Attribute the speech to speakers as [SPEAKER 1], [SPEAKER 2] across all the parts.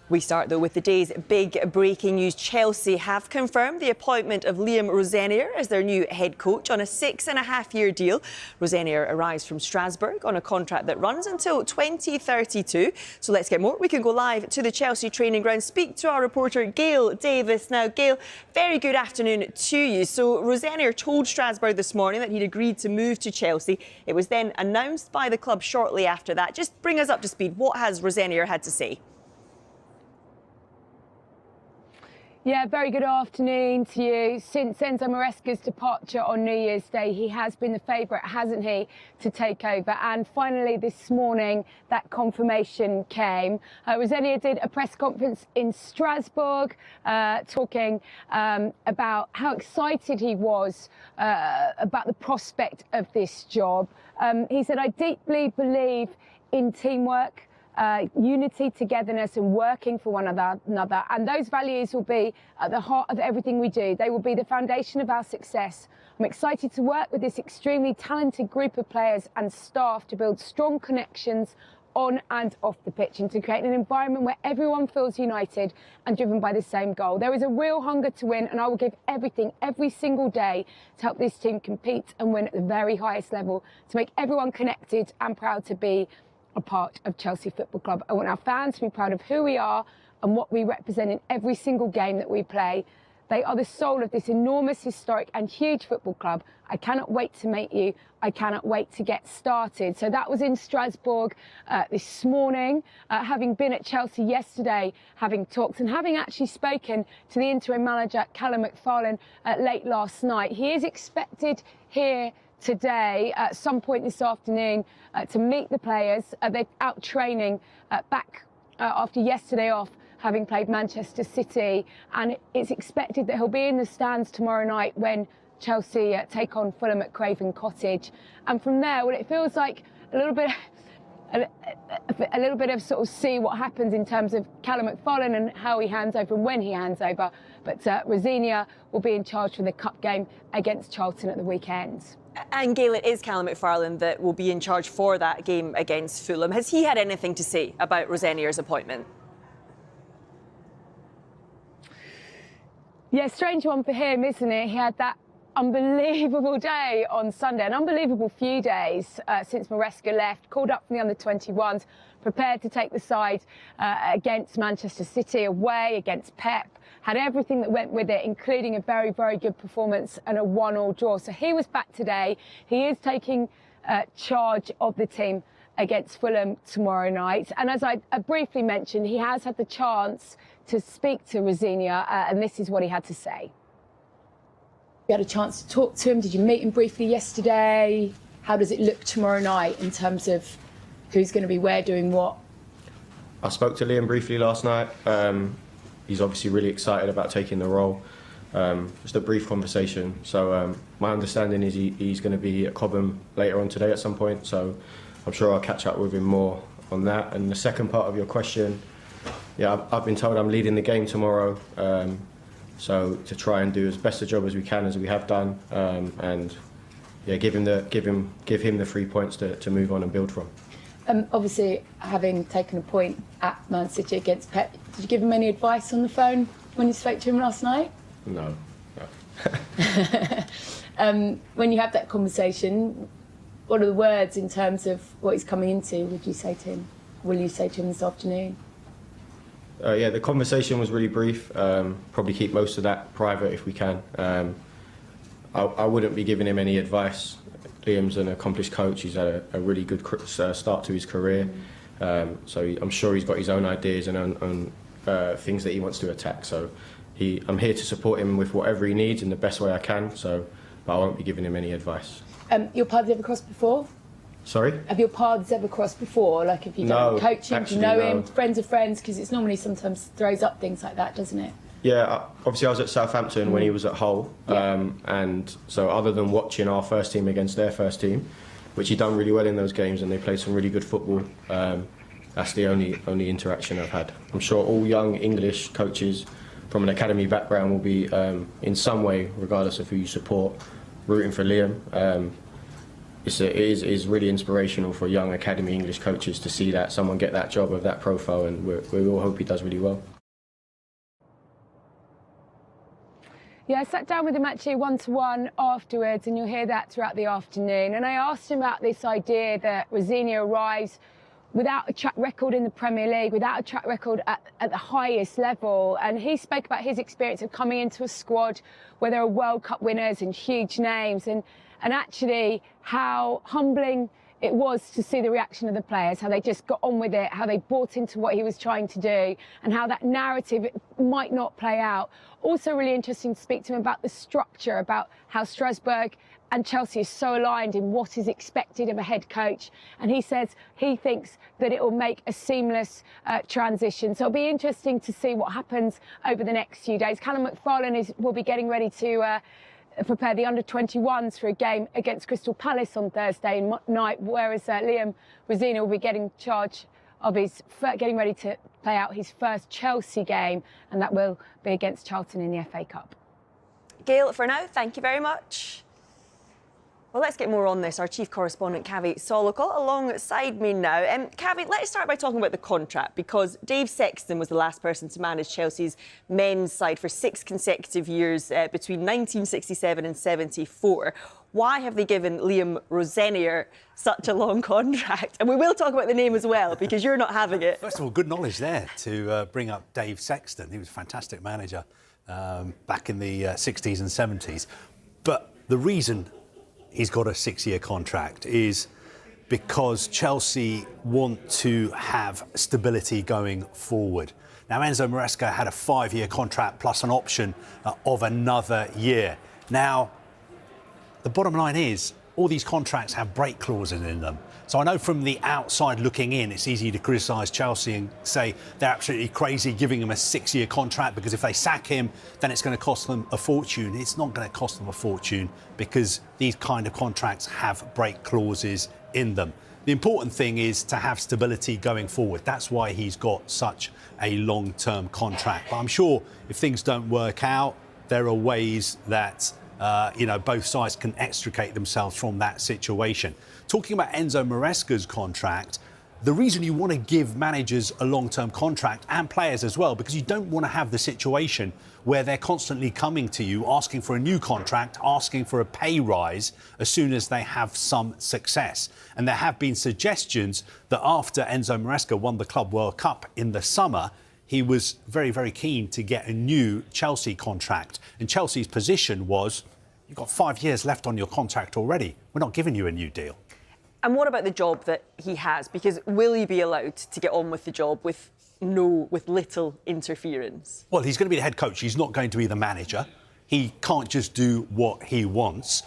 [SPEAKER 1] We start, though, with the day's big breaking news. Chelsea have confirmed the appointment of Liam Rosenior as their new head coach on a 6.5-year deal. Rosenior arrives from Strasbourg on a contract that runs until 2032. So let's get more. We can go live to the Chelsea training ground, speak to our reporter Gail Davis. Now, Gail, very good afternoon to you. So Rosenior told Strasbourg this morning that he'd agreed to move to Chelsea. It was then announced by the club shortly after that. Just bring us up to speed. What has Rosenior had to say?
[SPEAKER 2] Yeah, very good afternoon to you. Since Enzo Maresca's departure on New Year's Day, he has been the favourite, hasn't he, to take over. And finally this morning, that confirmation came. Rosenior did a press conference in Strasbourg, talking about how excited he was about the prospect of this job. He said, "I deeply believe in teamwork, unity, togetherness and working for one another. And those values will be at the heart of everything we do. They will be the foundation of our success. I'm excited to work with this extremely talented group of players and staff to build strong connections on and off the pitch and to create an environment where everyone feels united and driven by the same goal. There is a real hunger to win and I will give everything every single day to help this team compete and win at the very highest level, to make everyone connected and proud to be a part of Chelsea Football Club. I want our fans to be proud of who we are and what we represent in every single game that we play. They are the soul of this enormous, historic and huge football club. I cannot wait to meet you. I cannot wait to get started." So that was in Strasbourg this morning, having been at Chelsea yesterday, having talked and having actually spoken to the interim manager, Callum McFarlane, late last night. He is expected here today at some point this afternoon to meet the players. They're out training back after yesterday off, having played Manchester City, and it's expected that he'll be in the stands tomorrow night when Chelsea take on Fulham at Craven Cottage. And from there, well, it feels like a little bit of sort of see what happens in terms of Callum McFarlane and how he hands over and when he hands over. But Rosenior will be in charge for the cup game against Charlton at the weekend.
[SPEAKER 1] And Gail, it is Callum McFarlane that will be in charge for that game against Fulham. Has he had anything to say about Rosenior's appointment? Yeah, strange one for him, isn't it? He had that unbelievable day on Sunday, an unbelievable few days since Maresca left, called up from the under-21s, prepared to take the side against Manchester City away, against Pep, had everything that went with it, including a very, very good performance and a 1-1 draw. So he was back today. He is taking charge of the team against Fulham tomorrow night. And as I briefly mentioned, he has had the chance to speak to Rosenior, and this is what he had to say. You had a chance to talk to him. Did you meet him briefly yesterday? How does it look tomorrow night in terms of who's going to be where doing what?
[SPEAKER 3] I spoke to Liam briefly last night. He's obviously really excited about taking the role. Just a brief conversation. So my understanding is he's going to be at Cobham later on today at some point. So I'm sure I'll catch up with him more on that. And the second part of your question, yeah, I've been told I'm leading the game tomorrow. So to try and do as best a job as we can, as we have done, and yeah, give him the 3 points to move on and build from.
[SPEAKER 2] Obviously, having taken a point at Man City against Pep, did you give him any advice on the phone when you spoke to him last night?
[SPEAKER 3] No.
[SPEAKER 2] When you have that conversation, what are the words in terms of what he's coming into? Would you say to him? Will you say to him this afternoon?
[SPEAKER 3] Yeah, the conversation was really brief. Probably keep most of that private if we can. I wouldn't be giving him any advice. Liam's an accomplished coach. He's had a really good start to his career. So I'm sure he's got his own ideas and own things that he wants to attack. So I'm here to support him with whatever he needs in the best way I can. But I won't be giving him any advice.
[SPEAKER 2] Your paths ever crossed before?
[SPEAKER 3] Sorry?
[SPEAKER 2] Have your paths ever crossed before? Like if you've done coaching, do you know him, friends of friends? Because it's normally sometimes throws up things like that, doesn't it?
[SPEAKER 3] Yeah, obviously I was at Southampton when he was at Hull, and so other than watching our first team against their first team, which he done really well in those games and they played some really good football, that's the only interaction I've had. I'm sure all young English coaches from an academy background will be in some way, regardless of who you support, rooting for Liam. it is really inspirational for young academy English coaches to see that someone get that job of that profile, and we all hope he does really well.
[SPEAKER 2] Yeah, I sat down with him actually one-to-one afterwards, and you'll hear that throughout the afternoon. And I asked him about this idea that Rosenior arrives without a track record in the Premier League, without a track record at the highest level. And he spoke about his experience of coming into a squad where there are World Cup winners and huge names, and actually how humbling it was to see the reaction of the players, how they just got on with it, how they bought into what he was trying to do, and how that narrative might not play out. Also really interesting to speak to him about the structure, about how Strasbourg and Chelsea are so aligned in what is expected of a head coach. And he says he thinks that it will make a seamless transition. So it'll be interesting to see what happens over the next few days. Callum McFarlane will be getting ready to prepare the under-21s for a game against Crystal Palace on Thursday night, whereas Liam Rosenior will be getting charge of getting ready to play out his first Chelsea game, and that will be against Charlton in the FA Cup.
[SPEAKER 4] Gail, for now, thank you very much. Well, let's get more on this. Our chief correspondent, Kavi Solokol, alongside me now. Kavi, let's start by talking about the contract, because Dave Sexton was the last person to manage Chelsea's men's side for 6 consecutive years between 1967 and 74. Why have they given Liam Rosenior such a long contract? And we will talk about the name as well, because you're not having it.
[SPEAKER 5] First of all, good knowledge there to bring up Dave Sexton. He was a fantastic manager back in the 60s and 70s. But the reason he's got a 6-year contract is because Chelsea want to have stability going forward. Now, Enzo Maresca had a 5-year contract plus an option of another year. Now, the bottom line is all these contracts have break clauses in them. So I know from the outside looking in, it's easy to criticise Chelsea and say they're absolutely crazy giving him a 6-year contract, because if they sack him, then it's going to cost them a fortune. It's not going to cost them a fortune, because these kind of contracts have break clauses in them. The important thing is to have stability going forward. That's why he's got such a long-term contract. But I'm sure if things don't work out, there are ways that both sides can extricate themselves from that situation. Talking about Enzo Maresca's contract, the reason you want to give managers a long-term contract, and players as well, because you don't want to have the situation where they're constantly coming to you, asking for a new contract, asking for a pay rise as soon as they have some success. And there have been suggestions that after Enzo Maresca won the Club World Cup in the summer, he was very, very keen to get a new Chelsea contract. And Chelsea's position was, you've got 5 years left on your contract already. We're not giving you a new deal.
[SPEAKER 4] And what about the job that he has? Because will he be allowed to get on with the job with little interference?
[SPEAKER 5] Well, he's going to be the head coach. He's not going to be the manager. He can't just do what he wants.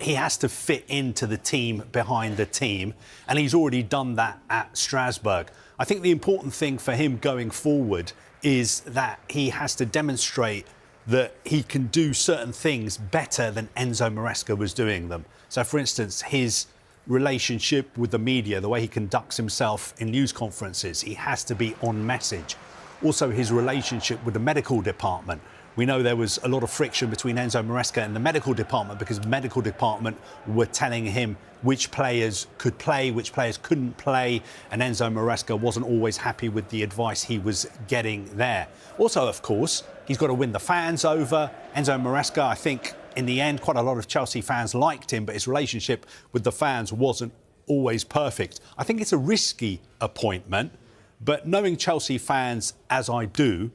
[SPEAKER 5] He has to fit into the team behind the team. And he's already done that at Strasbourg. I think the important thing for him going forward is that he has to demonstrate that he can do certain things better than Enzo Maresca was doing them. So, for instance, his relationship with the media, the way he conducts himself in news conferences, he has to be on message. Also, his relationship with the medical department. We know there was a lot of friction between Enzo Maresca and the medical department, because the medical department were telling him which players could play, which players couldn't play, and Enzo Maresca wasn't always happy with the advice he was getting there. Also, of course, he's got to win the fans over. Enzo Maresca, I think, in the end, quite a lot of Chelsea fans liked him, but his relationship with the fans wasn't always perfect. I think it's a risky appointment, but knowing Chelsea fans as I do,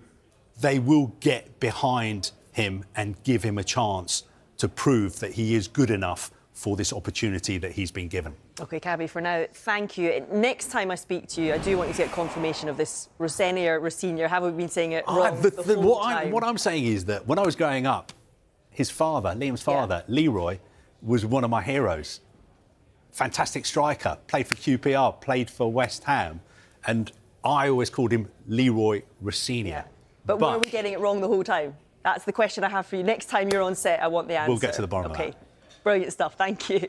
[SPEAKER 5] they will get behind him and give him a chance to prove that he is good enough for this opportunity that he's been given.
[SPEAKER 4] OK, Kavi, for now, thank you. Next time I speak to you, I do want you to get confirmation of this Rosenior. Have we been saying it wrong the whole time?
[SPEAKER 5] What I'm saying is that when I was growing up, his father, Liam's father, Leroy, was one of my heroes. Fantastic striker, played for QPR, played for West Ham, and I always called him Leroy Rosenior.
[SPEAKER 4] Yeah. But were we getting it wrong the whole time? That's the question I have for you. Next time you're on set, I want the answer.
[SPEAKER 5] We'll get to the bottom of that.
[SPEAKER 4] OK, brilliant stuff. Thank you.